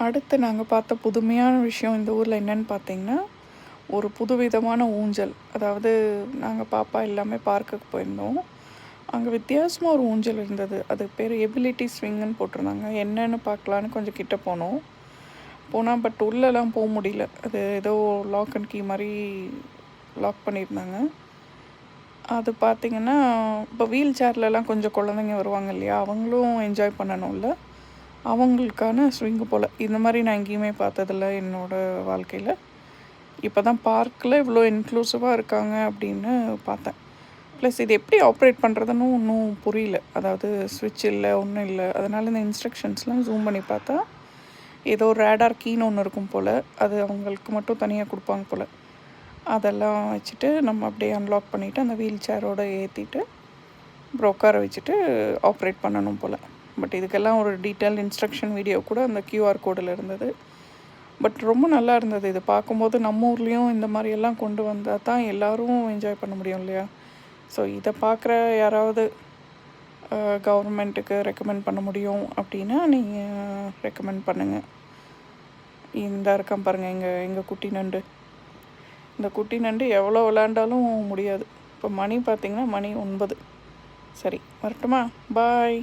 அடுத்து நாங்கள் பார்த்த புதுமையான விஷயம் இந்த ஊரில் என்னன்னு பார்த்தீங்கன்னா, ஒரு புதுவிதமான ஊஞ்சல். அதாவது நாங்கள் பாப்பா எல்லாமே பார்க்குக்கு போயிருந்தோம். அங்கே வித்தியாசமாக ஒரு ஊஞ்சல் இருந்தது. அது பேர் எபிலிட்டி ஸ்விங்குன்னு போட்டிருந்தாங்க. என்னன்னு பார்க்கலான்னு கொஞ்சம் கிட்ட போனோம். போனால் பட் உள்ளலாம் போக முடியல. அது ஏதோ லாக் அண்ட் கீ மாதிரி லாக் பண்ணியிருந்தாங்க. அது பார்த்திங்கன்னா, இப்போ வீல் சேர்லலாம் கொஞ்சம் குழந்தைங்க வருவாங்க இல்லையா, அவங்களும் என்ஜாய் பண்ணணும்ல, அவங்களுக்கான ஸ்விங்கு போல். இந்த மாதிரி நான் எங்கேயுமே பார்த்ததில்ல என்னோடய வாழ்க்கையில். இப்போ தான் பார்க்கில் இவ்வளோ இன்க்ளூசிவாக இருக்காங்க அப்படின்னு பார்த்தேன். ப்ளஸ் இது எப்படி ஆப்ரேட் பண்ணுறதுன்னு ஒன்றும் புரியல. அதாவது ஸ்விட்ச் இல்லை, ஒன்றும் இல்லை. அதனால் இந்த இன்ஸ்ட்ரக்ஷன்ஸ்லாம் ஜூம் பண்ணி பார்த்தா ஏதோ ரேடார் கீன்னு ஒன்று இருக்கும் போல். அது அவங்களுக்கு மட்டும் தனியாக கொடுப்பாங்க போல். அதெல்லாம் வச்சுட்டு நம்ம அப்படியே அன்லாக் பண்ணிவிட்டு அந்த வீல் சேரோடு ஏற்றிட்டு அப்புறம் உட்கார வச்சுட்டு ஆப்ரேட் பண்ணணும் போல். பட் இதுக்கெல்லாம் ஒரு டீட்டெயில் இன்ஸ்ட்ரக்ஷன் வீடியோ கூட அந்த கியூஆர் கோடில் இருந்தது. பட் ரொம்ப நல்லா இருந்தது. இது பார்க்கும்போது நம்ம ஊர்லேயும் இந்த மாதிரியெல்லாம் கொண்டு வந்தால் தான் எல்லோரும் என்ஜாய் பண்ண முடியும் இல்லையா? ஸோ இதை பார்க்குற யாராவது கவர்மெண்ட்டுக்கு ரெக்கமெண்ட் பண்ண முடியும் அப்படின்னா நீங்கள் ரெக்கமெண்ட் பண்ணுங்கள். இந்த இருக்கான் பாருங்கள் எங்கள் குட்டி நண்டு. இந்த குட்டி நண்டு எவ்வளோ விளாண்டாலும் முடியாது. இப்போ மணி பார்த்திங்கன்னா மணி 9. சரி வரட்டுமா? பாய்.